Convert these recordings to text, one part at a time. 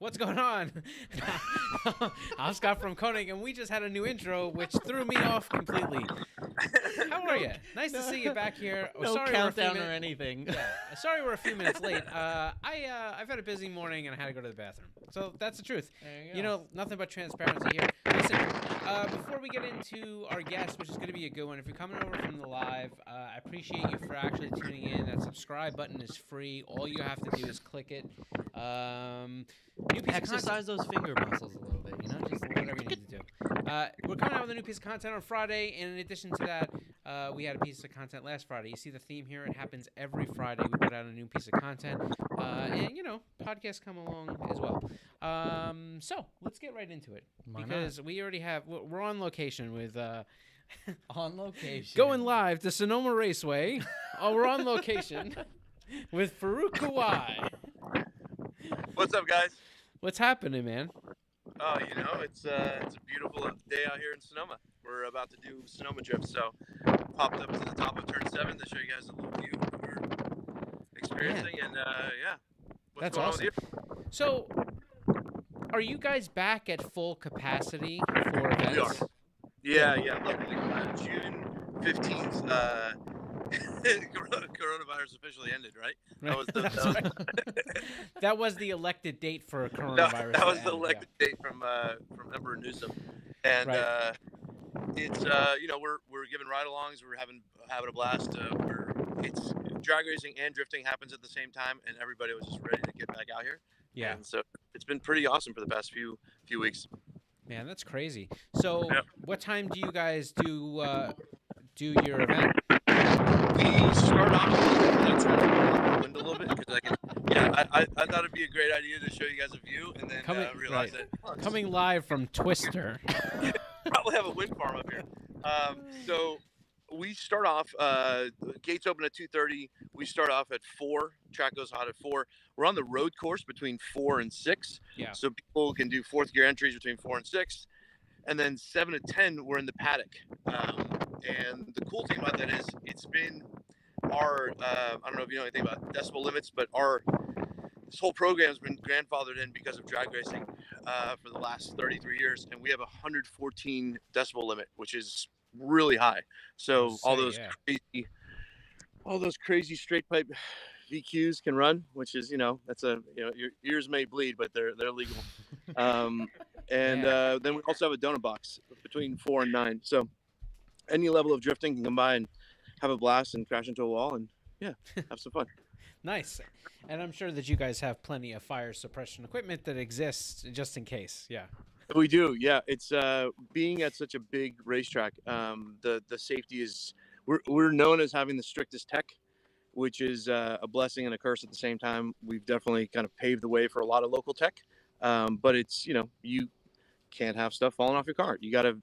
What's going on? I'm Scott from Konig, and we just had a new intro, which threw me off completely. How are you? Nice to see you back here. No sorry countdown or anything. Yeah, sorry we're a few minutes late. I've had a busy morning, and I had to go to the bathroom. So that's the truth. There you go. Nothing but transparency here. Listen, before we get into our guest, which is going to be a good one, if you're coming over from the live, I appreciate you for actually tuning in. That subscribe button is free. All you have to do is click it. New piece Exercise those finger muscles a little bit, just whatever you need to do. We're coming out with a new piece of content on Friday, and in addition to that, we had a piece of content last Friday. You see the theme here? It happens every Friday. We put out a new piece of content, and podcasts come along as well. So let's get right into it because we already we're on location with. On location. Going live to Sonoma Raceway. We're on location with Faruk Kugay. What's up, guys? What's happening, man? Oh, it's a beautiful day out here in Sonoma. We're about to do Sonoma drift, so popped up to the top of turn 7 to show you guys a little view of what we're experiencing, and that's going awesome. So, are you guys back at full capacity for events? We are. Yeah. Luckily, June 15th, coronavirus officially ended, right? That was the elected date for coronavirus. That was the elected date from Emperor Newsom, and it's we're giving ride-alongs. We're having a blast. It's drag racing and drifting happens at the same time, and everybody was just ready to get back out here. Yeah, and so it's been pretty awesome for the past few weeks. Man, that's crazy. So, What time do you guys do your event? We start off the wind a little bit because I thought it'd be a great idea to show you guys a view, and then realize that coming live from Twister. Probably have a wind farm up here. So we start off. Gates open at 2:30. We start off at 4. Track goes hot at 4. We're on the road course between 4 and 6. Yeah. So people can do 4th gear entries between 4 and 6, and then 7 to 10 we're in the paddock. And the cool thing about that is it's been our I don't know if you know anything about decibel limits, but this whole program has been grandfathered in because of drag racing for the last 33 years, and we have a 114 decibel limit, which is really high. So all those crazy straight pipe VQs can run, which is that's your ears may bleed, but they're legal. Then we also have a donut box between 4 and 9. So any level of drifting can come by and have a blast and crash into a wall and have some fun. Nice. And I'm sure that you guys have plenty of fire suppression equipment that exists just in case. Yeah. We do. Yeah. It's being at such a big racetrack. The safety is we're known as having the strictest tech, which is a blessing and a curse at the same time. We've definitely kind of paved the way for a lot of local tech. But it's, you can't have stuff falling off your car. You have,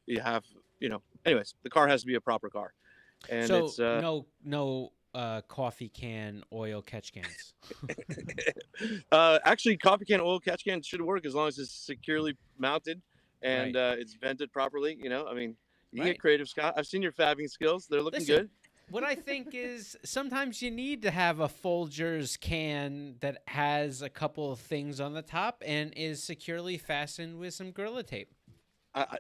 anyways, the car has to be a proper car. And so it's no coffee can oil catch cans. Actually, coffee can oil catch can should work as long as it's securely mounted and it's vented properly. You get creative, Scott. I've seen your fabbing skills. They're looking good. What I think is sometimes you need to have a Folgers can that has a couple of things on the top and is securely fastened with some Gorilla Tape.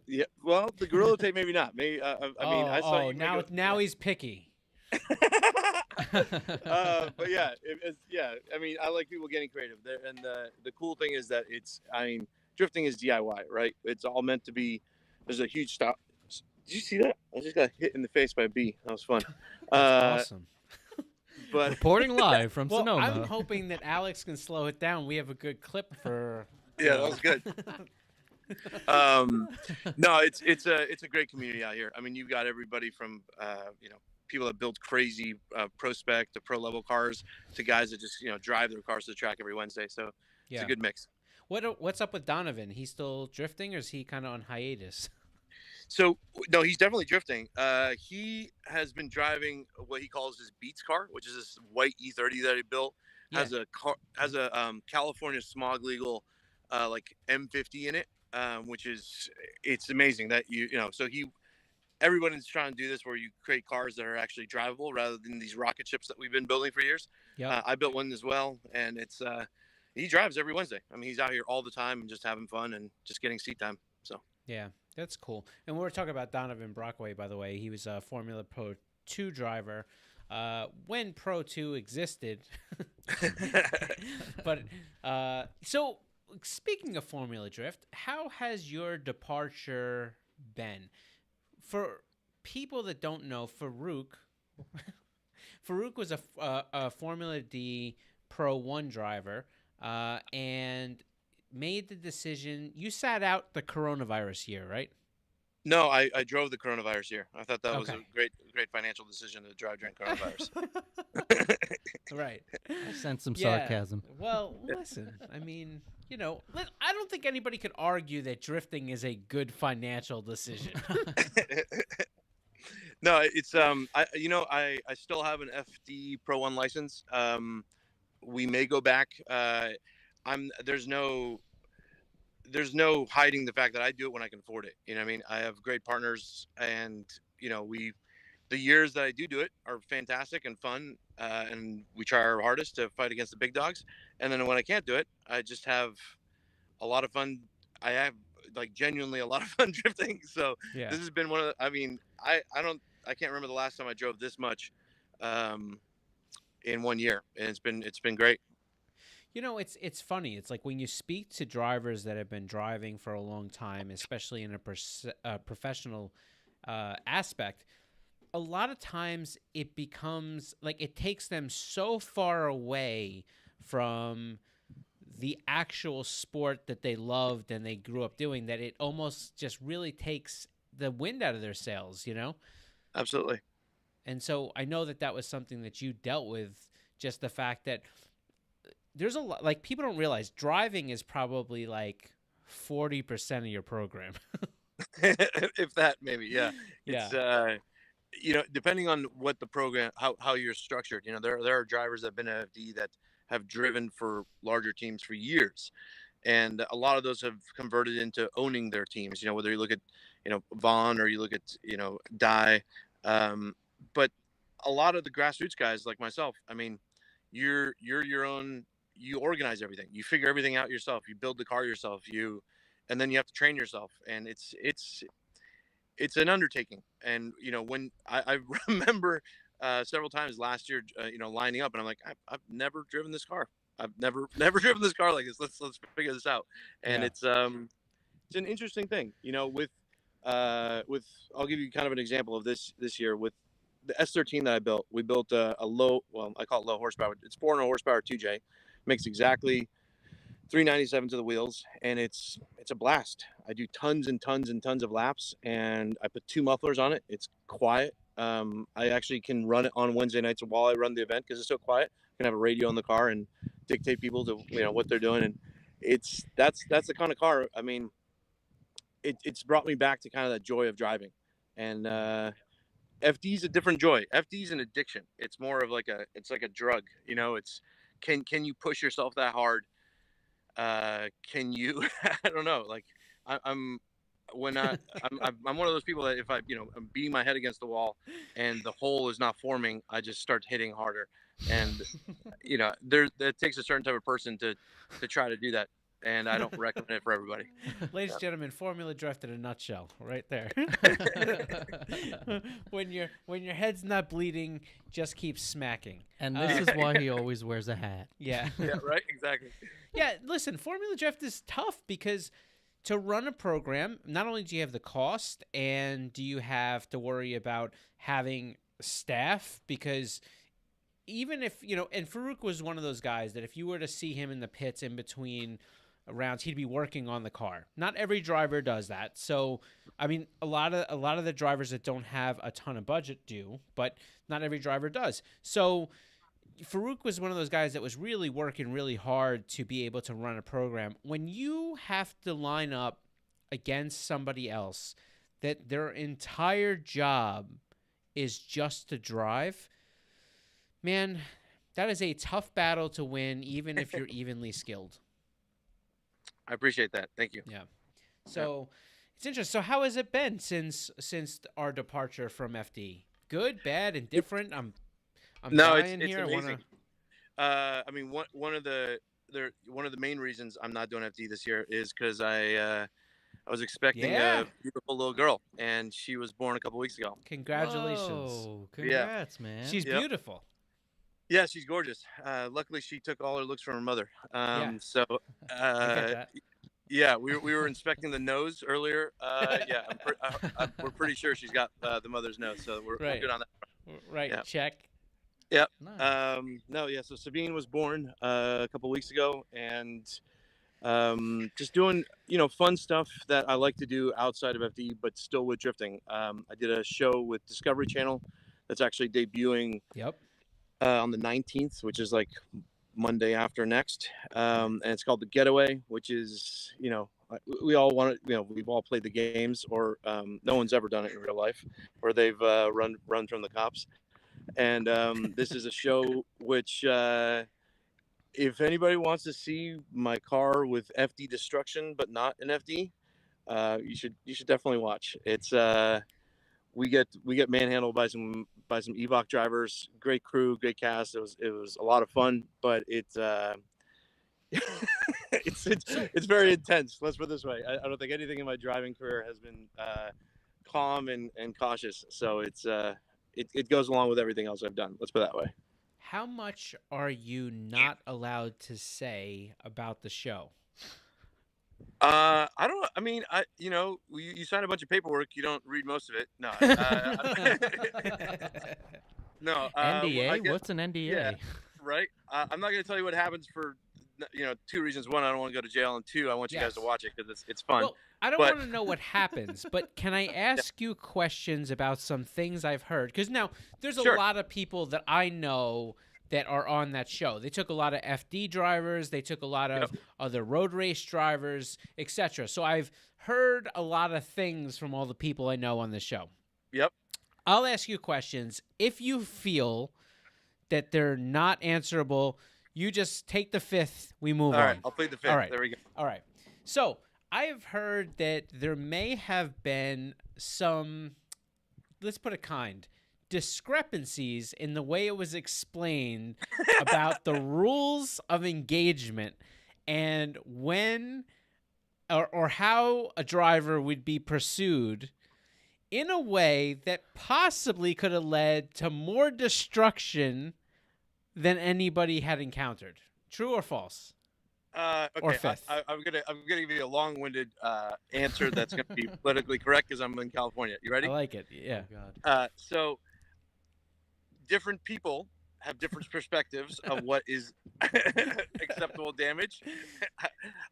Yeah. Well, the Gorilla Tape maybe not. Maybe I saw you. Now he's picky. But yeah. I like people getting creative there, and the cool thing is that drifting is DIY, right? It's all meant to be. There's a huge stop. Did you see that? I just got hit in the face by a bee. That was fun. Awesome. But reporting live from Sonoma. I'm hoping that Alex can slow it down. We have a good clip for. Yeah, that was good. No, it's a great community out here. You've got everybody from people that build crazy pro spec to pro level cars to guys that just drive their cars to the track every Wednesday. So it's a good mix. What's up with Donovan? He's still drifting, or is he kind of on hiatus? So no, he's definitely drifting. He has been driving what he calls his Beats car, which is this white E30 that he built. Has a California smog legal like M50 in it, which it's amazing that everybody's trying to do this where you create cars that are actually drivable rather than these rocket ships that we've been building for years. Yeah, I built one as well, and it's he drives every Wednesday. I mean, he's out here all the time and just having fun and just getting seat time. So Yeah, that's cool. And we were talking about Donovan Brockway, by the way. He was a Formula Pro 2 driver when Pro 2 existed. But so speaking of Formula Drift, how has your departure been? For people that don't know, Faruk was a Formula D Pro 1 driver and made the decision. You sat out the coronavirus year, right? no, I drove the coronavirus year. I thought that was a Okay. great financial decision to drive during coronavirus. Right. I sense some Yeah. sarcasm. Well, listen, I mean, I don't think anybody could argue that drifting is a good financial decision. No, it's I still have an FD Pro 1 license. We may go back. There's no hiding the fact that I do it when I can afford it. You know what I mean? I have great partners, and the years that I do it are fantastic and fun, and we try our hardest to fight against the big dogs. And then when I can't do it, I just have a lot of fun. I have like genuinely a lot of fun drifting. So Yeah. this has been one of the, I mean, I can't remember the last time I drove this much in 1 year, and it's been great. It's funny. It's like when you speak to drivers that have been driving for a long time, especially in a professional aspect, a lot of times it becomes like it takes them so far away from the actual sport that they loved and they grew up doing that it almost just really takes the wind out of their sails. Absolutely. And so I know that was something that you dealt with, just the fact that there's a lot, like, people don't realize driving is probably like 40% of your program. If that, maybe. Yeah. Yeah. It's depending on what the program, how you're structured, there are drivers that have been at FD that have driven for larger teams for years, and a lot of those have converted into owning their teams, whether you look at Vaughn, or you look at Dye, but a lot of the grassroots guys like myself, I mean, you're your own. You organize everything, you figure everything out yourself, you build the car yourself, and then you have to train yourself, and it's an undertaking. And when I remember several times last year, lining up, and I'm like, I've never driven this car. I've never driven this car like this. Let's figure this out. And Yeah. it's an interesting thing, with I'll give you kind of an example of this year with the S13 that I built. We built a low, well, I call it low horsepower. It's 400 horsepower 2J, makes exactly 397 to the wheels, and it's a blast. I do tons and tons and tons of laps, and I put 2 mufflers on it. It's quiet. I actually can run it on Wednesday nights while I run the event because it's so quiet. I can have a radio in the car and dictate people to what they're doing, and that's the kind of car. I mean, it's brought me back to kind of that joy of driving, and FD's a different joy. FD's an addiction. It's more of like it's like a drug. It's can you push yourself that hard? Can you? I don't know. Like I'm one of those people that if I'm beating my head against the wall and the hole is not forming, I just start hitting harder. And it takes a certain type of person to try to do that. And I don't recommend it for everybody. Ladies and gentlemen, Formula Drift in a nutshell, right there. when your head's not bleeding, just keep smacking. And this is why he always wears a hat. Yeah. Yeah, right. Exactly. Yeah, listen, Formula Drift is tough because to run a program, not only do you have the cost, and do you have to worry about having staff, because even if, and Faruk was one of those guys that if you were to see him in the pits in between rounds, he'd be working on the car. Not every driver does that. So, I mean, a lot of the drivers that don't have a ton of budget do, but not every driver does. So Faruk was one of those guys that was really working really hard to be able to run a program. When you have to line up against somebody else that their entire job is just to drive, man, that is a tough battle to win, even if you're evenly skilled. I appreciate that. Thank you. Yeah. So it's interesting. So how has it been since our departure from FD? Good, bad, indifferent? I'm No, dying it's here. amazing. I mean, one of the one of the main reasons I'm not doing FD this year is because I was expecting Yeah. a beautiful little girl, and she was born a couple weeks ago. Congratulations. Whoa, Yeah. congrats, man. She's Yep. beautiful. Yeah, she's gorgeous. Luckily, she took all her looks from her mother. Yeah. So I get that. yeah, we were inspecting the nose earlier. Yeah, we're pretty sure she's got the mother's nose, so we're Right. good on that. Right. Yeah. Check. Yep. Nice. No, yeah. So Sabine was born a couple weeks ago, and just doing fun stuff that I like to do outside of FD, but still with drifting. I did a show with Discovery Channel that's actually debuting Yep. on the 19th, which is like Monday after next, and it's called The Getaway, which is we all want it. We've all played the games, or no one's ever done it in real life, where they've run from the cops. And this is a show which, if anybody wants to see my car with FD destruction, but not an FD, you should definitely watch. It's we get manhandled by some Evoc drivers. Great crew, great cast. It was a lot of fun, but it's it's very intense. Let's put it this way. I don't think anything in my driving career has been calm and cautious. So it goes along with everything else I've done. Let's put it that way. How much are you not allowed to say about the show? I don't. I mean, you sign a bunch of paperwork. You don't read most of it. No. No. NDA? What's an NDA? Yeah, right. I'm not going to tell you what happens for two reasons. One, I don't want to go to jail, and two, I want you guys to watch it because it's fun. Well, I don't want to know what happens, but can I ask you questions about some things I've heard? Because now there's a lot of people that I know that are on that show. They took a lot of FD drivers. They took a lot of other road race drivers, etc. So I've heard a lot of things from all the people I know on the show. Yep. I'll ask you questions. If you feel that they're not answerable, you just take the fifth. We move on. All right, I'll plead the fifth. All right. There we go. All right. So I have heard that there may have been some, let's put it kind, discrepancies in the way it was explained about the rules of engagement and when or how a driver would be pursued in a way that possibly could have led to more destruction than anybody had encountered. True or false? Okay, or fifth. I'm gonna give you a long-winded answer that's gonna be politically correct because I'm in California. You ready? I like it. Yeah. Oh, God. So different people have different perspectives of what is acceptable damage.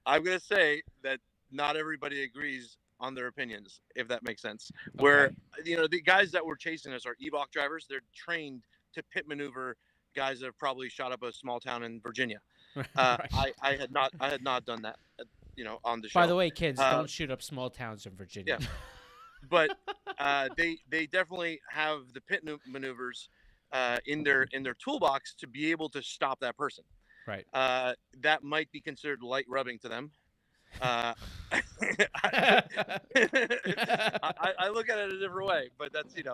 I'm gonna say that not everybody agrees on their opinions, if that makes sense. Okay. Where the guys that were chasing us are Evoc drivers. They're trained to pit maneuver guys that have probably shot up a small town in Virginia. Right. I had not done that, on the show. By the way, kids, don't shoot up small towns in Virginia. Yeah. But they definitely have the pit maneuvers in their toolbox to be able to stop that person. Right. That might be considered light rubbing to them. I look at it a different way, but that's it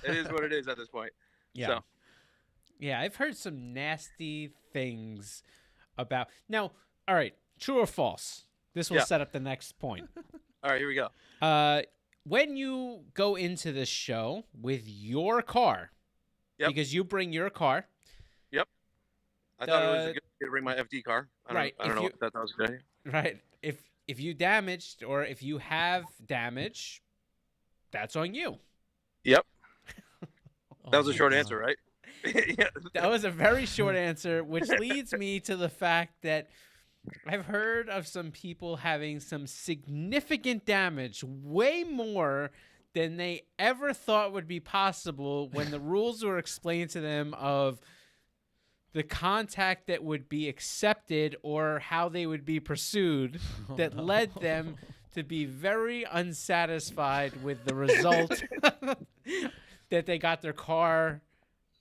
is what it is at this point. Yeah. So. Yeah, I've heard some nasty things about. Now, all right, true or false? This will set up the next point. All right, here we go. When you go into this show with your car, because you bring your car. Yep. I thought it was a good idea to bring my FD car. I don't know if that was a good idea. Right. If you damaged or if you have damage, that's on you. Yep. Oh, That was a short God. answer, right? Yeah. That was a very short answer, which leads me to the fact that I've heard of some people having some significant damage, way more than they ever thought would be possible when the rules were explained to them of the contact that would be accepted or how they would be pursued, that led them to be very unsatisfied with the result that they got their car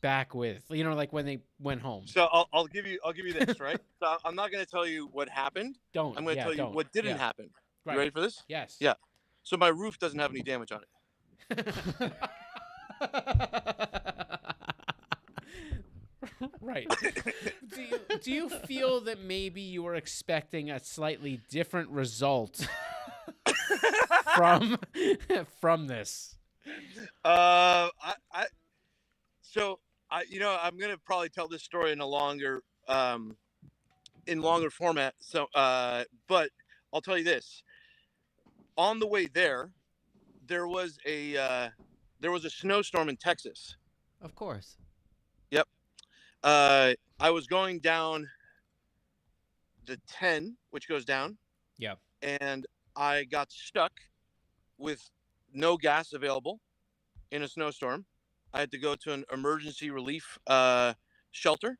back with, like when they went home. So I'll give you this, right? So I'm not going to tell you what happened. I'm going to tell you what didn't happen. Right. You ready for this? Yes. Yeah. So my roof doesn't have any damage on it. Right. do you feel that maybe you were expecting a slightly different result from this? I so I'm gonna probably tell this story in longer format. So, but I'll tell you this: on the way there, there was a snowstorm in Texas. Of course. Yep. I was going down the 10, which goes down, Yep. and I got stuck with no gas available in a snowstorm. I had to go to an emergency relief shelter,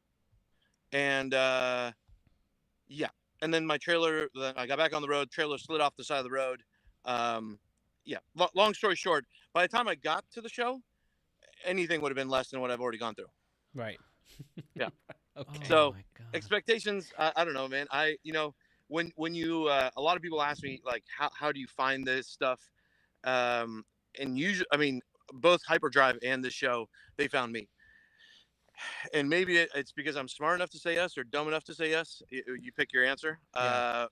and yeah, and then my trailer. I got back on the road. Trailer slid off the side of the road. Um, yeah. Long story short, by the time I got to the show, anything would have been less than what I've already gone through. Right. Yeah. Okay. So my God. expectations, I don't know, man. When you a lot of people ask me like how do you find this stuff, and usually, I mean, both HyperDrive and the show, they found me. And maybe it's because I'm smart enough to say yes or dumb enough to say yes. You pick your answer. Yeah.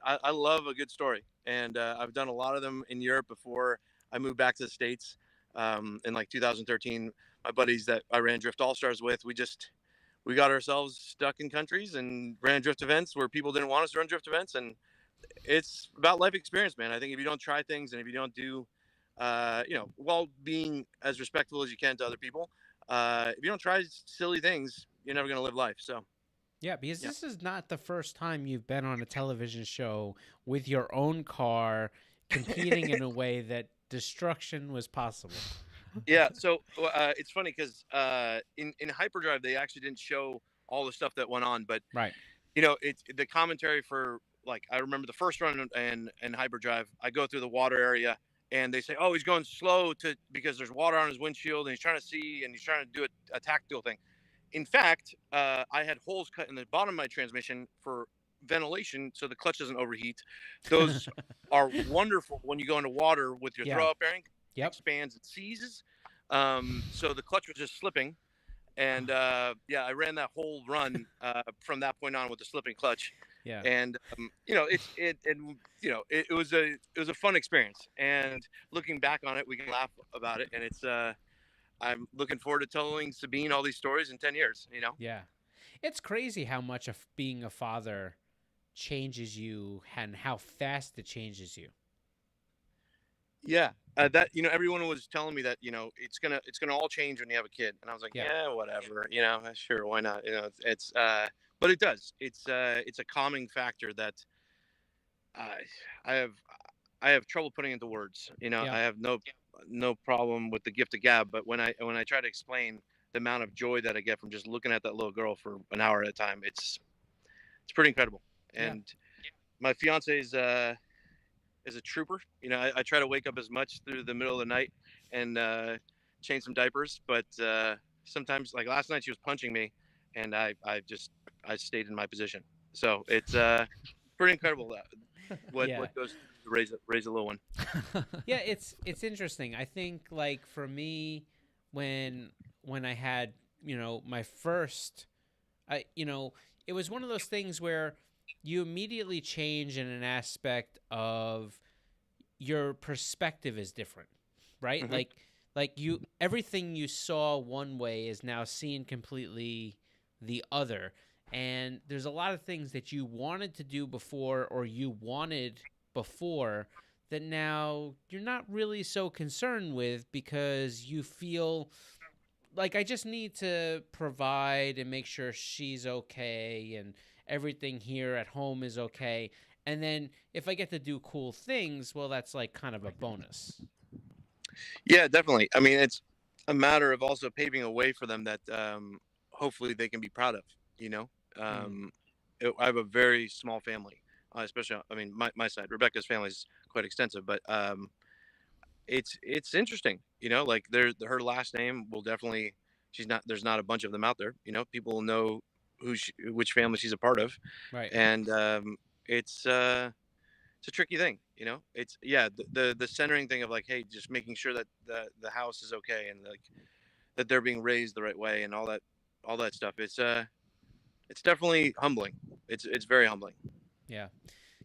I love a good story, and I've done a lot of them in Europe before I moved back to the States. In like 2013, my buddies that I ran Drift All Stars with, we got ourselves stuck in countries and ran drift events where people didn't want us to run drift events, and it's about life experience, man. I think if you don't try things and if you don't do, while being as respectful as you can to other people, if you don't try silly things, you're never going to live life. So, Yeah, because this is not the first time you've been on a television show with your own car competing in a way that destruction was possible. yeah. So it's funny because in HyperDrive they actually didn't show all the stuff that went on, but Right. it's the commentary for, like, I remember the first run in HyperDrive. I go through the water area and they say, "Oh, he's going slow because there's water on his windshield and he's trying to see and he's trying to do a tactical thing." In fact, I had holes cut in the bottom of my transmission for ventilation so the clutch doesn't overheat. Those are wonderful when you go into water with your Yeah. throw-up bearing. Yep. Expands and seizes. So the clutch was just slipping. And I ran that whole run from that point on with the slipping clutch. Yeah. And it was a fun experience. And looking back on it, we can laugh about it. And it's I'm looking forward to telling Sabine all these stories in 10 years. Yeah. It's crazy how much of being a father changes you and how fast it changes you. Yeah. That everyone was telling me that it's gonna all change when you have a kid, and I was like, yeah, whatever, sure, why not? It's but it does. It's a calming factor that I have trouble putting into words. I have no problem with the gift of gab, but when I try to explain the amount of joy that I get from just looking at that little girl for an hour at a time, it's pretty incredible. And my fiance is a trooper. I try to wake up as much through the middle of the night and change some diapers, but sometimes, like last night, she was punching me, and I stayed in my position. So it's pretty incredible what goes to raise a little one. Yeah, it's interesting. I think, like, for me, when I had my first, it was one of those things where you immediately change in an aspect of your perspective is different, right? Mm-hmm. Like everything you saw one way is now seen completely the other. And there's a lot of things that you wanted to do before or you wanted before that now you're not really so concerned with because you feel like I just need to provide and make sure she's okay and everything here at home is okay. And then if I get to do cool things, well, that's like kind of a bonus. Yeah, definitely. I mean, it's a matter of also paving a way for them that hopefully they can be proud of. I have a very small family, especially, I mean, my side. Rebecca's family is quite extensive, but it's interesting. Like her last name will definitely. There's not a bunch of them out there. People will know which family she's a part of, right? And it's a tricky thing. It's the centering thing of like, hey, just making sure that the house is okay and like that they're being raised the right way and all that stuff. It's it's definitely humbling. It's very humbling. Yeah.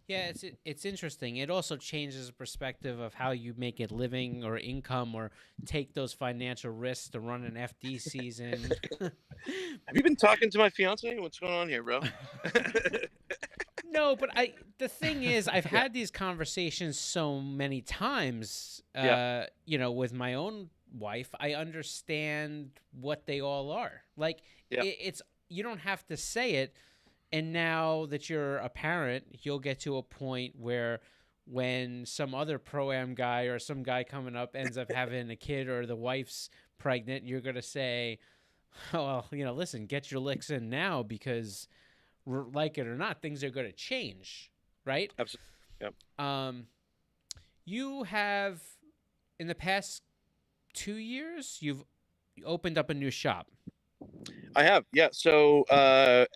Yeah, it's interesting. It also changes the perspective of how you make a living or income or take those financial risks to run an FD season. Have you been talking to my fiance? What's going on here, bro? No, but the thing is, I've Yeah. had these conversations so many times, Yeah. with my own wife. I understand what they all are. Like, Yeah. it's, you don't have to say it. And now that you're a parent, you'll get to a point where when some other pro-am guy or some guy coming up ends up having a kid or the wife's pregnant, you're going to say, well, listen, get your licks in now because like it or not, things are going to change, right? Absolutely. Yep. You have, in the past 2 years, you've opened up a new shop. I have, yeah. So I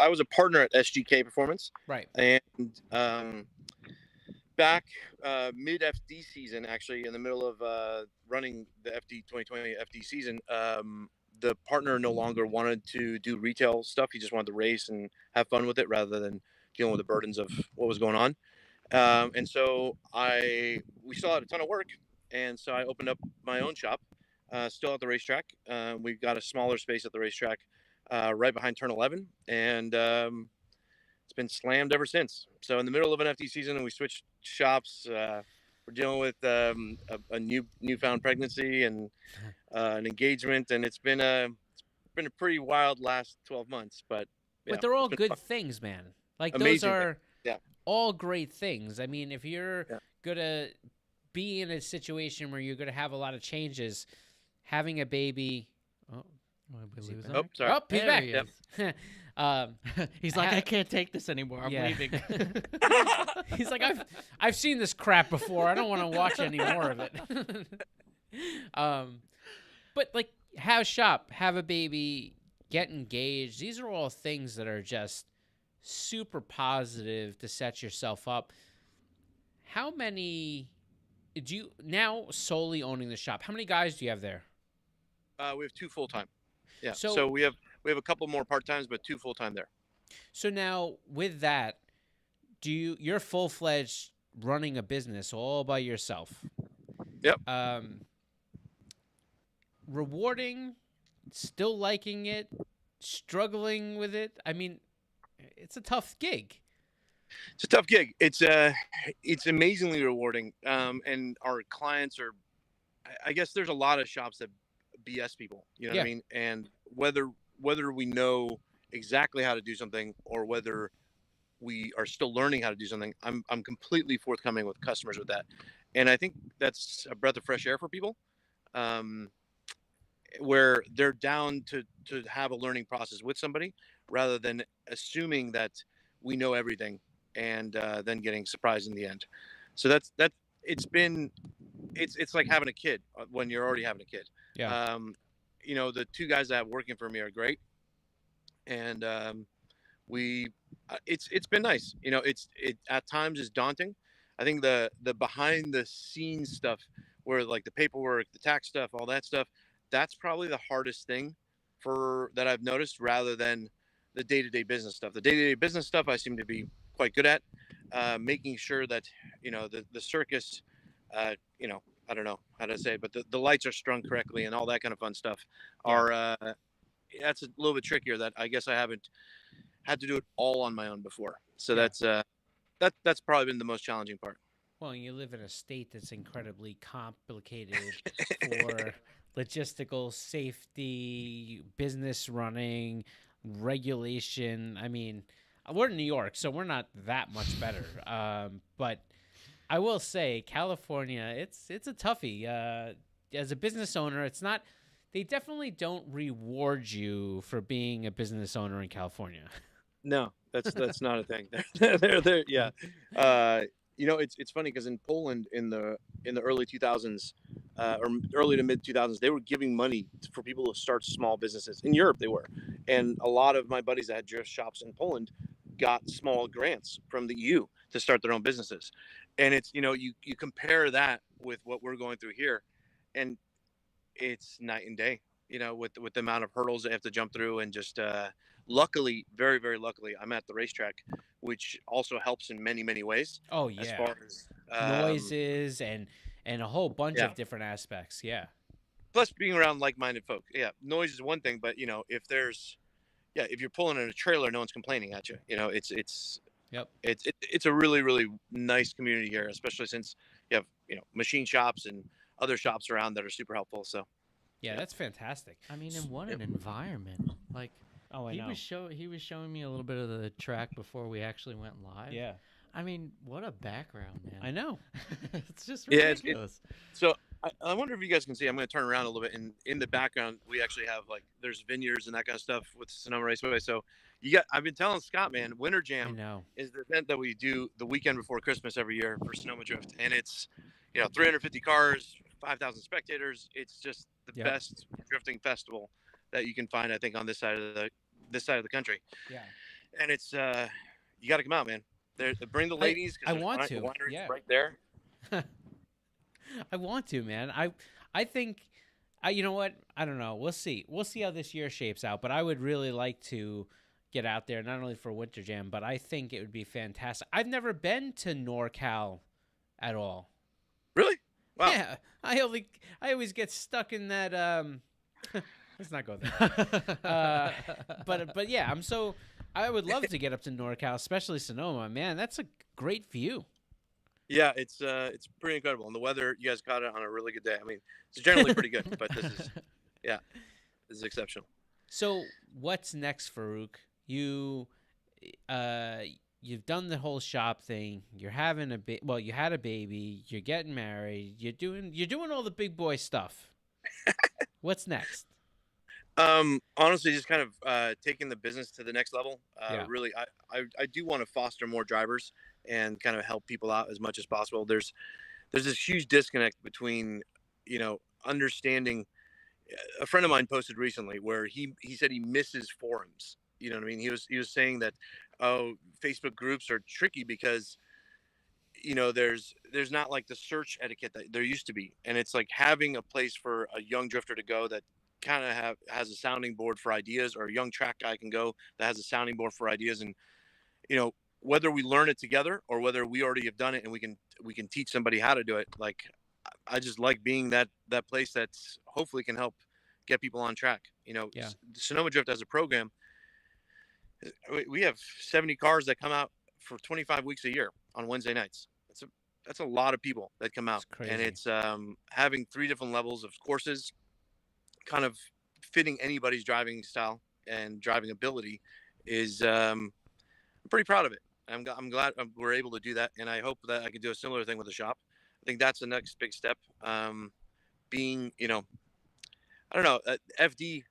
was a partner at SGK Performance, right? And back mid FD season, actually, in the middle of running the FD 2020 FD season, the partner no longer wanted to do retail stuff. He just wanted to race and have fun with it rather than dealing with the burdens of what was going on. And so we still had a ton of work, and so I opened up my own shop, still at the racetrack. We've got a smaller space at the racetrack, right behind Turn 11, and it's been slammed ever since. So in the middle of an FD season, and we switched shops. We're dealing with a newfound pregnancy and an engagement, and it's been a pretty wild last 12 months. But they're all it's been good fun. things, man. Like Amazing those are thing. Yeah. all great things. I mean, if you're gonna be in a situation where you're gonna have a lot of changes, having a baby. Oh, sorry. Oh, he's back. He is. He's like, I can't take this anymore. I'm leaving. He's like, I've seen this crap before. I don't want to watch any more of it. But like, have shop, have a baby, get engaged. These are all things that are just super positive to set yourself up. How many do you now solely owning the shop? How many guys do you have there? We have 2 full-time. Yeah. So- So we have a couple more part-times, but 2 full-time there. So now with that, you're full-fledged running a business all by yourself. Yep. Rewarding, still liking it, struggling with it. I mean, it's a tough gig. It's a tough gig. It's amazingly rewarding. And our clients are, I guess there's a lot of shops that BS people, you know what I mean? And whether we know exactly how to do something or whether we are still learning how to do something, I'm completely forthcoming with customers with that. And I think that's a breath of fresh air for people, where they're down to have a learning process with somebody rather than assuming that we know everything and then getting surprised in the end. So it's like having a kid when you're already having a kid. Yeah. The 2 guys that I have working for me are great, and it's been nice. It at times is daunting. I think the behind the scenes stuff, where like the paperwork, the tax stuff, all that stuff, that's probably the hardest thing that I've noticed, rather than the day-to-day business stuff. The day-to-day business stuff I seem to be quite good at, making sure that the circus, I don't know how to say it, but the lights are strung correctly and all that kind of fun stuff are that's a little bit trickier. That I guess I haven't had to do it all on my own before. So that's probably been the most challenging part. Well, you live in a state that's incredibly complicated for logistical, safety, business running, regulation. I mean, we're in New York, so we're not that much better. But I will say, California, it's a toughie. As a business owner, it's not. They definitely don't reward you for being a business owner in California. No, that's not a thing. They're yeah. It's funny because in Poland in the early 2000s, or early to mid 2000s, they were giving money for people to start small businesses. In Europe, they were, and a lot of my buddies that had drift shops in Poland got small grants from the EU to start their own businesses. And it's you compare that with what we're going through here, and it's night and day. With the amount of hurdles they have to jump through, and just luckily, very, very luckily, I'm at the racetrack, which also helps in many, many ways. Oh As yeah, far as noises and a whole bunch yeah. of different aspects. Yeah, Plus, being around like-minded folk. Yeah, noise is one thing, but if you're pulling in a trailer, no one's complaining at you. yep. It's a really, really nice community here, especially since you have machine shops and other shops around that are super helpful. So Yeah, yeah. that's fantastic. I mean, and what Yep. an environment! Like Oh, I he know. was showing me a little bit of the track before we actually went live. Yeah, I mean, what a background, man! I know. It's just Yeah, ridiculous. so I wonder if you guys can see. I'm going to turn around a little bit, and in the background, we actually have there's vineyards and that kind of stuff with Sonoma Raceway. So I've been telling Scott, man, Winter I Jam know. is the event that we do the weekend before Christmas every year for Sonoma Drift, and it's 350 cars, 5,000 spectators. It's just the Yep. best drifting festival that you can find, I think, on this side of the country. Yeah, And it's you got to come out, man. Bring the ladies. 'Cause I there's want the to. winery's Yeah. right there. I want to, man. I think, you know what? I don't know. We'll see. We'll see how this year shapes out. But I would really like to get out there, not only for Winter Jam, but I think it would be fantastic. I've never been to NorCal at all. Really? Wow. Yeah, I always get stuck in that. Let's not go there. But yeah, I would love to get up to NorCal, especially Sonoma. Man, that's a great view. Yeah, it's pretty incredible. And the weather, you guys caught it on a really good day. I mean, it's generally pretty good, but this is exceptional. So what's next, Faruk? You've done the whole shop thing. You're having you had a baby. You're getting married. You're doing all the big boy stuff. What's next? Honestly, just kind of taking the business to the next level. Yeah. Really, I do want to foster more drivers and kind of help people out as much as possible. There's this huge disconnect between understanding. A friend of mine posted recently where he said he misses forums. You know what I mean? He was saying that Facebook groups are tricky because there's not like the search etiquette that there used to be, and it's like having a place for a young drifter to go that kind of has a sounding board for ideas, or a young track guy can go that has a sounding board for ideas, and whether we learn it together or whether we already have done it and we can teach somebody how to do it. Like, I just like being that place that's hopefully can help get people on track. Yeah. Sonoma Drift as a program, we have 70 cars that come out for 25 weeks a year on Wednesday nights. That's a lot of people that come out, and it's having 3 different levels of courses, kind of fitting anybody's driving style and driving ability is I'm pretty proud of it. I'm glad we're able to do that, and I hope that I can do a similar thing with the shop. I think that's the next big step. Being, I don't know, FD.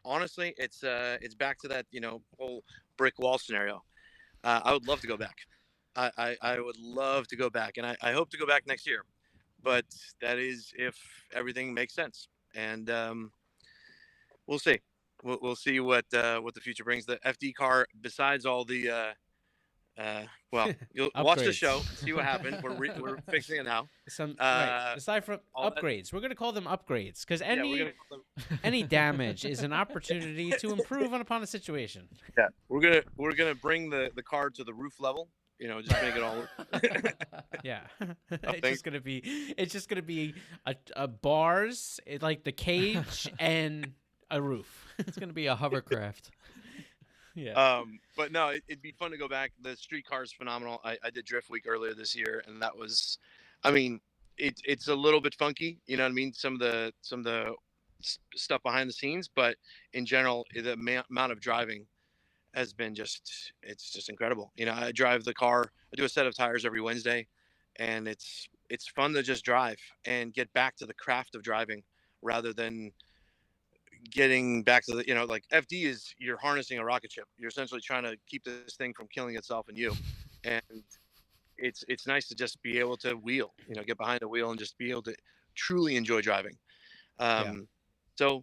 Honestly, it's back to that whole brick wall scenario. I would love to go back. I would love to go back, and I hope to go back next year. But that is if everything makes sense, and we'll see. We'll see what the future brings. The FD car, besides all the you'll watch the show, see what happened. We're fixing it now. Right. Aside from upgrades, we're gonna call them upgrades because any damage is an opportunity to improve upon a situation. Yeah, we're gonna bring the car to the roof level. Just make it all. Yeah, it's just gonna be a bars, like the cage and a roof. It's gonna be a hovercraft. Yeah. But no, it'd be fun to go back. The street car is phenomenal. I did Drift Week earlier this year, and that was, I mean, it's a little bit funky. You know what I mean? Some of the stuff behind the scenes, but in general, the amount of driving has been it's just incredible. I drive the car. I do a set of tires every Wednesday, and it's fun to just drive and get back to the craft of driving rather than getting back to the like FD is, you're harnessing a rocket ship. You're essentially trying to keep this thing from killing itself and you, and it's nice to just be able to wheel, get behind the wheel and just be able to truly enjoy driving. So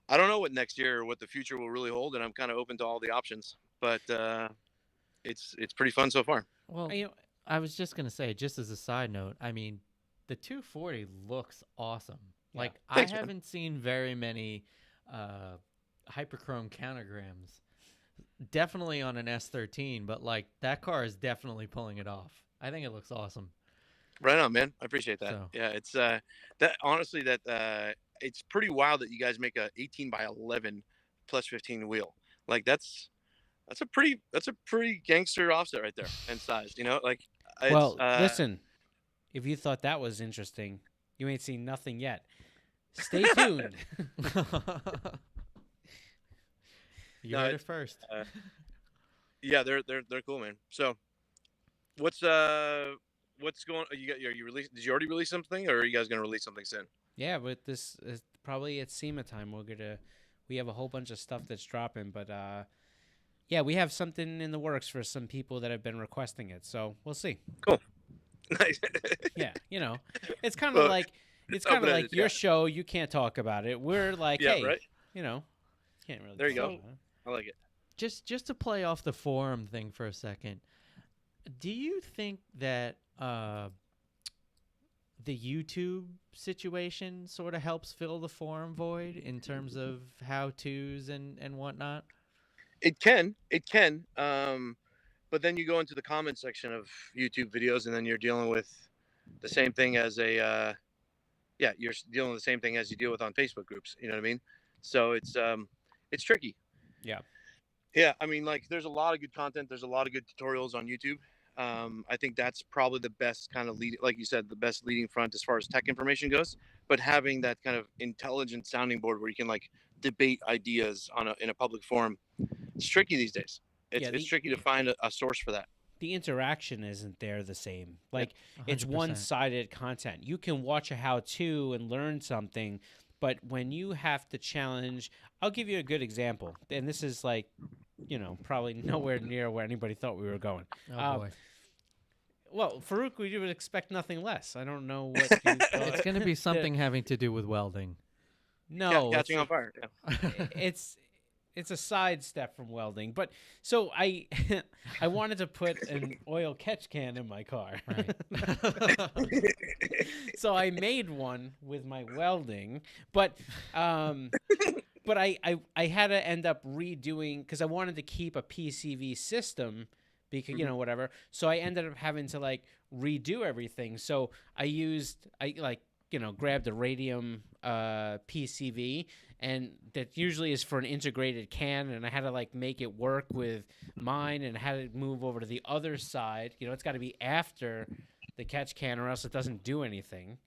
I don't know what next year or what the future will really hold, and I'm kind of open to all the options, but it's pretty fun so far. Well, I was just gonna say, just as a side note, I mean, the 240 looks awesome. Yeah. Like, Thanks, I haven't seen very many hyperchrome countergrams. Definitely on an S13, but like that car is definitely pulling it off. I think it looks awesome. Right on, man. I appreciate that. So. Yeah, it's that honestly it's pretty wild that you guys make a 18 by 11 plus 15 wheel. Like that's a pretty gangster offset right there and size. You know, like Well, listen, if you thought that was interesting, you ain't seen nothing yet. Stay tuned. You heard it first. Yeah, they're cool, man. So, what's going? Are you released? Did you already release something, or are you guys gonna release something soon? Yeah, but this is probably at SEMA time. We have a whole bunch of stuff that's dropping, but yeah, we have something in the works for some people that have been requesting it. So we'll see. Cool. Nice. Yeah, it's kind of like your yeah. show. You can't talk about it. We're like, Yeah, hey, right. can't really. There you talk go. about it. I like it. Just to play off the forum thing for a second, do you think that the YouTube situation sort of helps fill the forum void in terms of how-tos and whatnot? It can. But then you go into the comment section of YouTube videos, and then you're dealing with the same thing as you're dealing with the same thing as you deal with on Facebook groups. You know what I mean? So it's tricky. Yeah. Yeah. I mean, like, there's a lot of good content. There's a lot of good tutorials on YouTube. I think that's probably the best kind of like you said, the best leading front as far as tech information goes. But having that kind of intelligent sounding board where you can like debate ideas in a public forum, it's tricky these days. It's tricky to find a source for that. The interaction isn't there the same. Like, 100%. it's one-sided content. You can watch a how-to and learn something, but when you have to challenge, I'll give you a good example. And this is like, probably nowhere near where anybody thought we were going. Oh, boy. Well, Faruk, we would expect nothing less. I don't know what you thought. It's going to be something having to do with welding. No. Catching on fire. Yeah. It's a sidestep from welding. But so I wanted to put an oil catch can in my car. Right. So I made one with my welding, but I had to end up redoing because I wanted to keep a PCV system because whatever. So I ended up having to like redo everything. So I grabbed a radium PCV, and that usually is for an integrated can, and I had to like make it work with mine, and had to move over to the other side. It's got to be after the catch can, or else it doesn't do anything.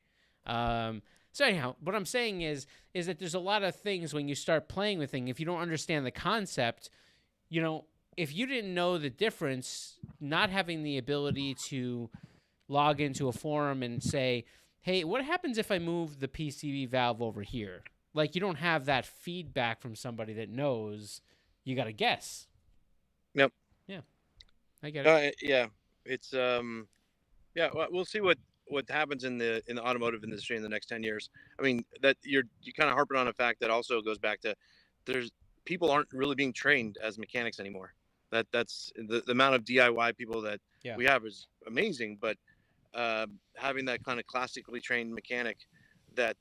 So anyhow, what I'm saying is that there's a lot of things when you start playing with things, if you don't understand the concept, if you didn't know the difference, not having the ability to log into a forum and say, hey, what happens if I move the PCV valve over here? Like, you don't have that feedback from somebody that knows. You got to guess. Yep. Yeah. I get it. Yeah. It's we'll see what happens in the automotive industry in the next 10 years. I mean, that you kind of harping on a fact that also goes back to people aren't really being trained as mechanics anymore. That's the amount of DIY people that we have is amazing, but having that kind of classically trained mechanic that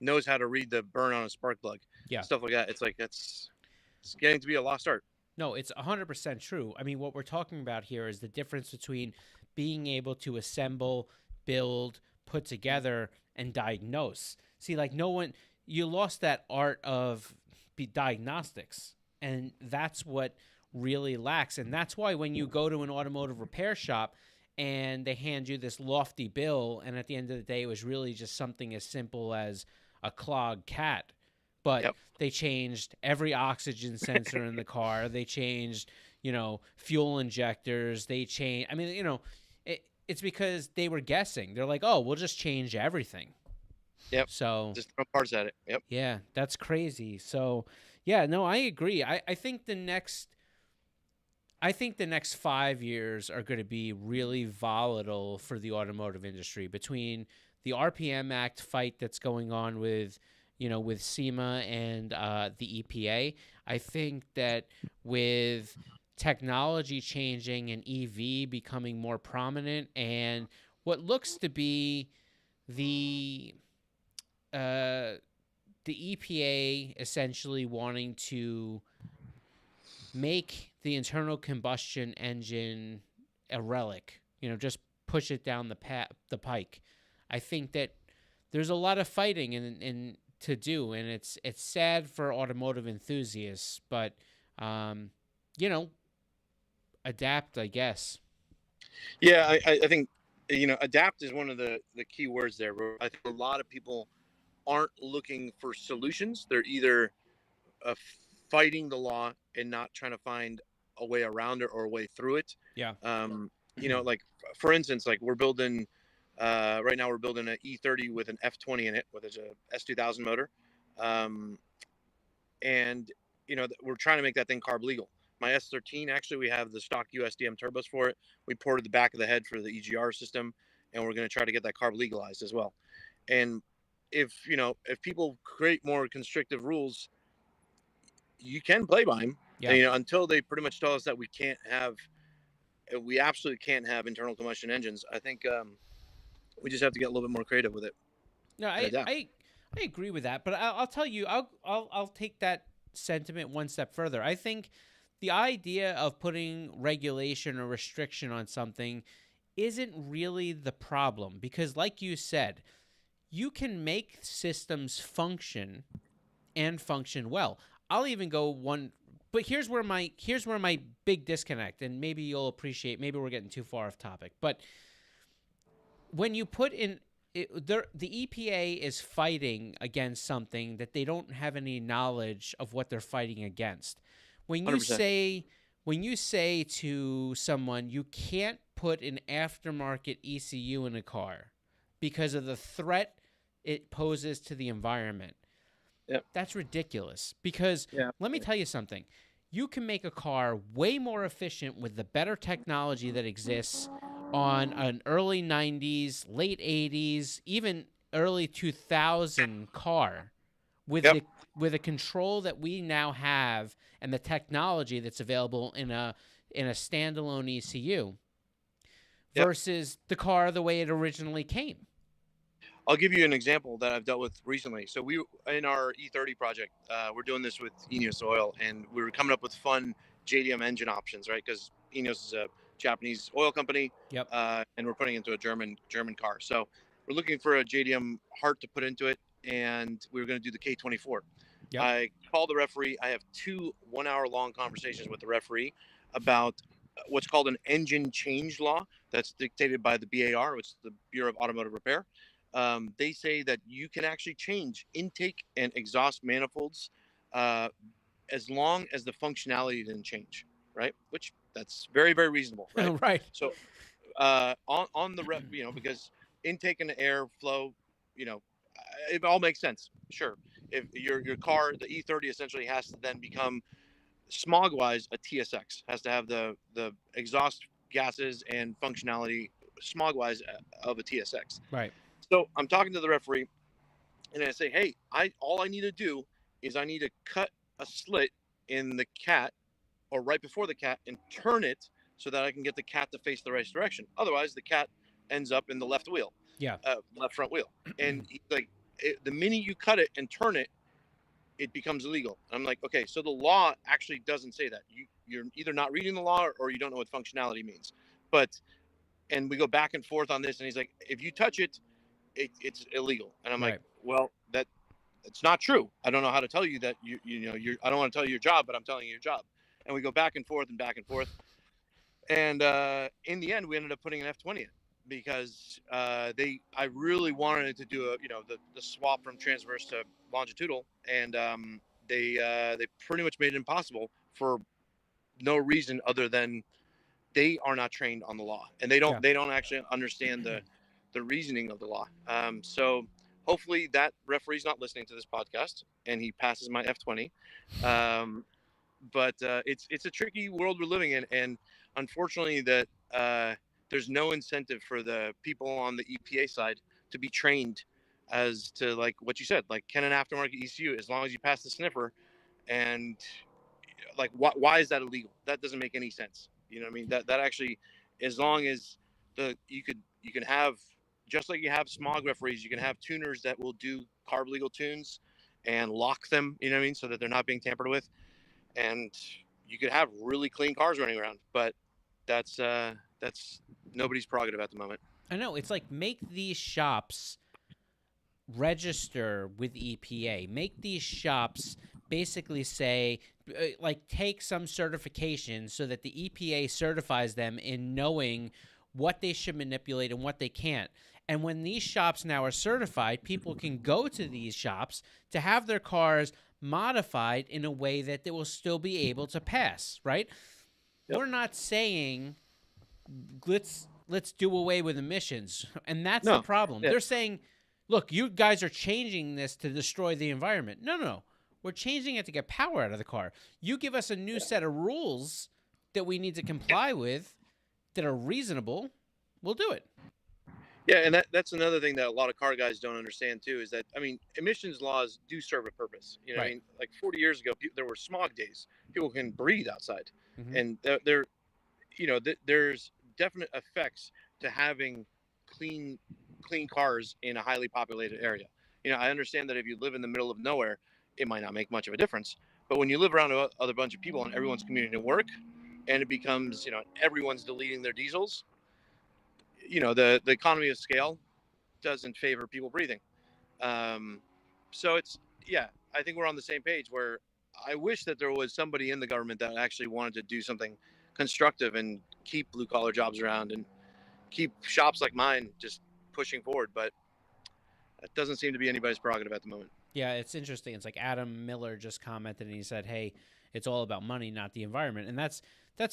knows how to read the burn on a spark plug, stuff like that, it's like it's getting to be a lost art. No, it's 100% true. I mean, what we're talking about here is the difference between being able to assemble, build, put together, and diagnose. See, like, you lost that art of diagnostics, and that's what really lacks. And that's why when you go to an automotive repair shop and they hand you this lofty bill, and at the end of the day, it was really just something as simple as a clogged cat. But they changed every oxygen sensor in the car. They changed, fuel injectors. They changed. I mean, it's because they were guessing. They're like, oh, we'll just change everything. Yep. So just throw parts at it. Yep. Yeah, that's crazy. So, yeah, no, I agree. I think the next 5 years are going to be really volatile for the automotive industry between the RPM Act fight that's going on with SEMA and the EPA. I think that with technology changing and EV becoming more prominent, and what looks to be the the EPA essentially wanting to make the internal combustion engine a relic, just push it down the pike. I think that there's a lot of fighting in to do, and it's sad for automotive enthusiasts, but adapt, I guess. Yeah, I think adapt is one of the key words there. I think a lot of people aren't looking for solutions. They're either fighting the law and not trying to find a way around it or a way through it. Yeah. Like for instance, like we're building right now, we're building an E30 with an F20 in it, with a S2000 motor, and we're trying to make that thing carb legal. My S13, actually, we have the stock USDM turbos for it. We ported the back of the head for the EGR system, and we're going to try to get that carb legalized as well. And if people create more constrictive rules, you can play by them. Yeah. And, until they pretty much tell us that we absolutely can't have internal combustion engines. I think we just have to get a little bit more creative with it. No, I agree with that, but I'll tell you, I'll take that sentiment one step further. I think the idea of putting regulation or restriction on something isn't really the problem, because like you said, you can make systems function and function well. I'll even go one, but here's where my big disconnect, and maybe you'll appreciate, maybe we're getting too far off topic, but when you put in the EPA is fighting against something that they don't have any knowledge of what they're fighting against. When you 100%. say to someone you can't put an aftermarket ECU in a car because of the threat it poses to the environment, that's ridiculous. Because let me tell you something. You can make a car way more efficient with the better technology that exists on an early 90s, late 80s, even early 2000 car with the control that we now have and the technology that's available in a standalone ECU versus the car the way it originally came. I'll give you an example that I've dealt with recently. So we, in our E30 project, we're doing this with Ineos Oil, and we were coming up with fun JDM engine options, right? Because Ineos is a Japanese oil company, and we're putting it into a German car. So we're looking for a JDM heart to put into it, and we were going to do the K24. I called the referee. I have 2 1-hour-long conversations with the referee about what's called an engine change law that's dictated by the BAR, which is the Bureau of Automotive Repair. They say that you can actually change intake and exhaust manifolds as long as the functionality didn't change, right? Which that's very, very reasonable, right? Right. So on the rep, because intake and air flow, it all makes sense. Sure. If your car, the E30 essentially has to then become smog-wise a TSX, has to have the exhaust gases and functionality smog-wise of a TSX. Right. So I'm talking to the referee, and I say, hey, all I need to do is I need to cut a slit in the cat or right before the cat and turn it so that I can get the cat to face the right direction. Otherwise, the cat ends up in the left wheel. Left front wheel. And the minute you cut it and turn it, it becomes illegal. And I'm like, okay, so the law actually doesn't say that. You're either not reading the law or you don't know what functionality means. And we go back and forth on this, and he's like, if you touch it, it's illegal. And I'm like, well, it's not true. I don't know how to tell you that I don't want to tell you your job, but I'm telling you your job. And we go back and forth and back and forth. And in the end, we ended up putting an F20 in because I really wanted to do the swap from transverse to longitudinal, and they pretty much made it impossible for no reason other than they are not trained on the law, and they don't actually understand the reasoning of the law. So hopefully that referee's not listening to this podcast and he passes my F20. But it's a tricky world we're living in, and unfortunately that there's no incentive for the people on the EPA side to be trained as to, like what you said, like, can an aftermarket ECU, as long as you pass the sniffer, and like why is that illegal? That doesn't make any sense. You know what I mean? That actually, as long as you can have, just like you have smog referees, you can have tuners that will do carb legal tunes, and lock them, you know what I mean, so that they're not being tampered with. And you could have really clean cars running around, but that's nobody's prerogative at the moment. I know. It's like, make these shops register with EPA. Make these shops basically say, like, take some certification so that the EPA certifies them in knowing what they should manipulate and what they can't. And when these shops now are certified, people can go to these shops to have their cars modified in a way that they will still be able to pass, right? Yep. We're not saying let's do away with emissions, and that's No. the problem. Yeah. They're saying, look, you guys are changing this to destroy the environment. No. We're changing it to get power out of the car. You give us a new set of rules that we need to comply with that are reasonable, we'll do it. Yeah, and that's another thing that a lot of car guys don't understand too, is that, I mean, emissions laws do serve a purpose. You know, Right. I mean, like 40 years ago, there were smog days. People can breathe outside, Mhm. and there's definite effects to having clean cars in a highly populated area. You know, I understand that if you live in the middle of nowhere, it might not make much of a difference. But when you live around a other bunch of people and everyone's commuting to work, and it becomes, you know, everyone's deleting their diesels, you know, the economy of scale doesn't favor people breathing. So I think we're on the same page, where I wish that there was somebody in the government that actually wanted to do something constructive and keep blue collar jobs around and keep shops like mine just pushing forward. But that doesn't seem to be anybody's prerogative at the moment. Yeah, it's interesting. It's like Adam Miller just commented and he said, hey, it's all about money, not the environment. And that's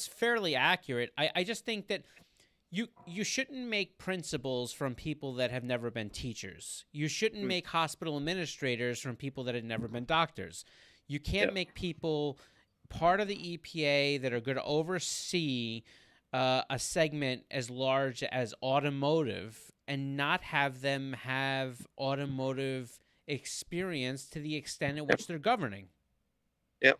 fairly accurate. I just think that you shouldn't make principals from people that have never been teachers. You shouldn't make hospital administrators from people that have never been doctors. You can't make people part of the EPA that are going to oversee a segment as large as automotive and not have them have automotive experience to the extent at which they're governing. Yep.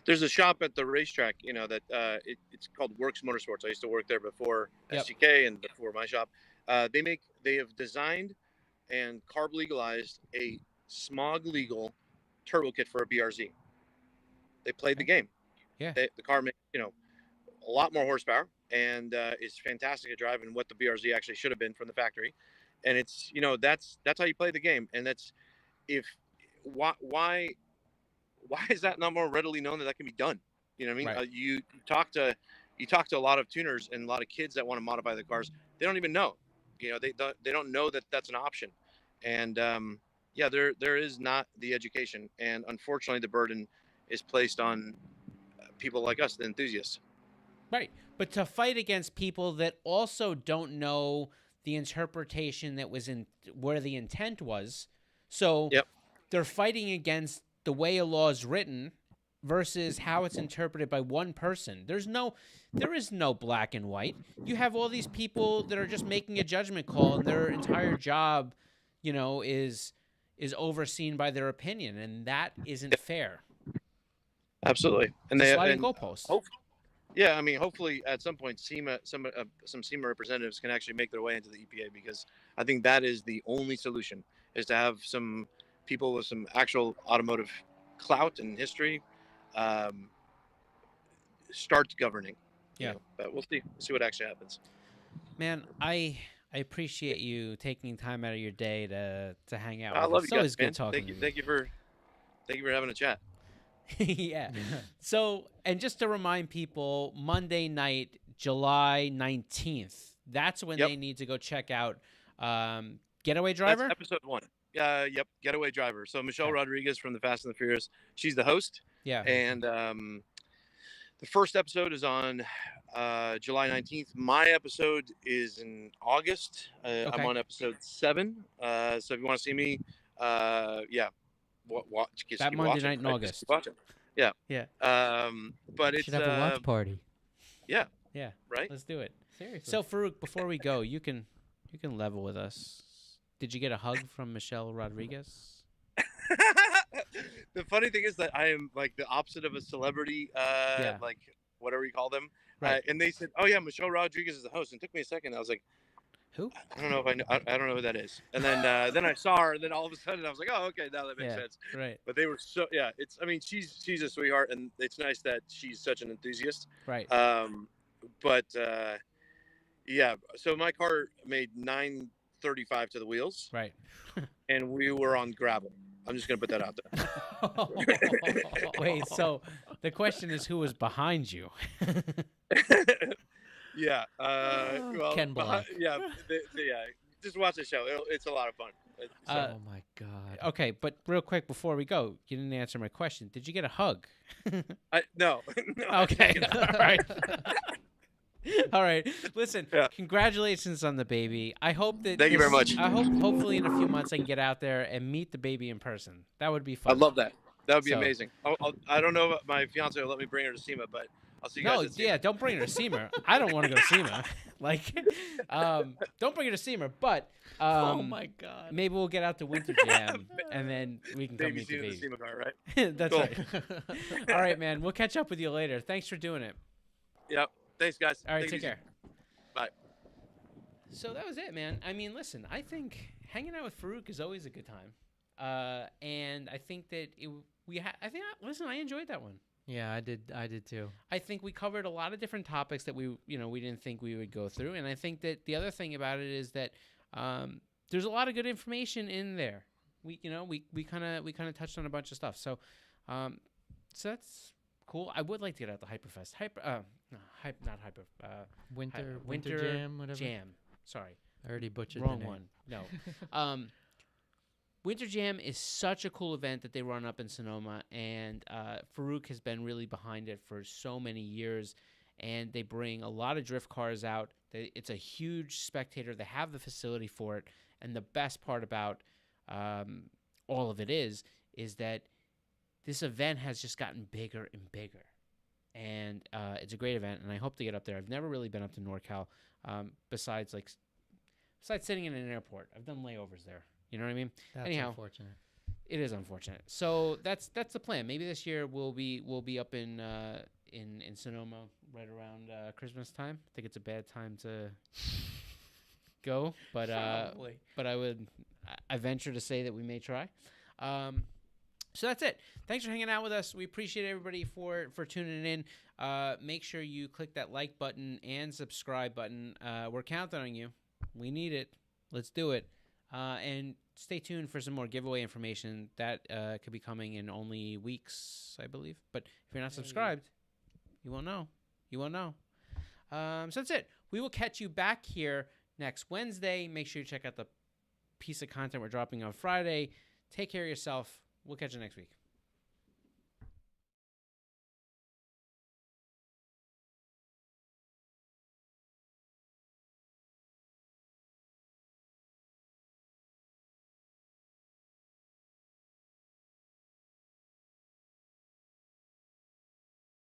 There's a shop at the racetrack, you know, that it's called Works Motorsports. I used to work there before SGK and before my shop. They have designed and carb legalized a smog legal turbo kit for a BRZ. They played the game. Yeah. The car makes, you know, a lot more horsepower and is fantastic at driving, what the BRZ actually should have been from the factory. And it's, you know, that's how you play the game. And that's, why is that not more readily known that can be done? You know what I mean? Right. You talk to a lot of tuners and a lot of kids that want to modify the cars. They don't even know. You know, they don't know that that's an option. And there is not the education, and unfortunately, the burden is placed on people like us, the enthusiasts. Right. But to fight against people that also don't know the interpretation that was in where the intent was. So they're fighting against the way a law is written versus how it's interpreted by one person. There is no black and white. You have all these people that are just making a judgment call, and their entire job, you know, is overseen by their opinion, and that isn't fair. Absolutely. And it's they sliding goalposts. Yeah, I mean, hopefully at some point some SEMA representatives can actually make their way into the EPA, because I think that is the only solution, is to have some people with some actual automotive clout and history start governing. Yeah. You know, but we'll see what actually happens. Man, I appreciate you taking time out of your day to hang out. I love you guys, always man. good talking to you. Thank you for having a chat. Yeah. So, and just to remind people, Monday night, July 19th, that's when they need to go check out Getaway Driver? That's episode 1. Yep, Getaway Driver. So Michelle Rodriguez from the Fast and the Furious, she's the host. Yeah. And the first episode is on July 19th. My episode is in August. I'm on episode 7. So if you want to see me, watch that Monday night in August. Watch it. Yeah. Yeah. But it's should have a watch party. Yeah. Yeah. Right. Let's do it. Seriously. So Faruk, before we go, you can level with us. Did you get a hug from Michelle Rodriguez? The funny thing is that I am like the opposite of a celebrity, like whatever you call them. Right. And they said, "Oh yeah, Michelle Rodriguez is the host." And it took me a second. I was like, Who? I don't know if I know. I don't know who that is. And then I saw her, and then all of a sudden I was like, oh, okay, now that makes sense. Right. But they were so yeah. It's I mean she's a sweetheart, and it's nice that she's such an enthusiast. Right. But yeah. So my car made 935 to the wheels, Right. and we were on gravel. I'm just gonna put that out there. Wait. So the question is, who was behind you? Yeah. Well, Ken Block. yeah. Yeah. Just watch the show. It's a lot of fun. Oh my God. Okay, but real quick before we go, you didn't answer my question. Did you get a hug? No. Okay. All right. All right. Listen, Yeah. Congratulations on the baby. I hope that Thank you very much. I hope hopefully in a few months I can get out there and meet the baby in person. That would be fun. I'd love that. That would be So- amazing. I don't know if my fiance will let me bring her to SEMA, but I'll see you guys. No, at SEMA. yeah, don't bring her to SEMA. I don't want to go to SEMA. Like, don't bring her to SEMA. But Oh my God. maybe we'll get out to Winter Jam and then we can come Baby meet the SEMA, the baby. SEMA car, right? That's Cool. right. All right, man. We'll catch up with you later. Thanks for doing it. Yep. Thanks, guys. All right, it take easy. care. Bye. So that was it, man. I mean, listen, I think hanging out with Faruk is always a good time. And I think that listen, I enjoyed that one. Yeah, I did too. I think we covered a lot of different topics that we didn't think we would go through. And I think that the other thing about it is that there's a lot of good information in there. We kind of touched on a bunch of stuff. So that's cool. I would like to get out the Hyperfest. Winter Jam, whatever. Jam. Sorry. I already butchered Wrong the name. one. No. Winter Jam is such a cool event that they run up in Sonoma, and Faruk has been really behind it for so many years, and they bring a lot of drift cars out. It's a huge spectator. They have the facility for it, and the best part about all of it is that this event has just gotten bigger and bigger, and it's a great event, and I hope to get up there. I've never really been up to NorCal, besides sitting in an airport. I've done layovers there. You know what I mean? That's Anyhow, unfortunate. it is unfortunate. So that's the plan. Maybe this year we'll be up in Sonoma right around Christmas time. I think it's a bad time to go, but Probably. but I venture to say that we may try. So that's it. Thanks for hanging out with us. We appreciate everybody for tuning in. Make sure you click that like button and subscribe button. We're counting on you. We need it. Let's do it. And stay tuned for some more giveaway information that could be coming in only weeks, I believe. But if you're not subscribed, you won't know. You won't know. So that's it. We will catch you back here next Wednesday. Make sure you check out the piece of content we're dropping on Friday. Take care of yourself. We'll catch you next week.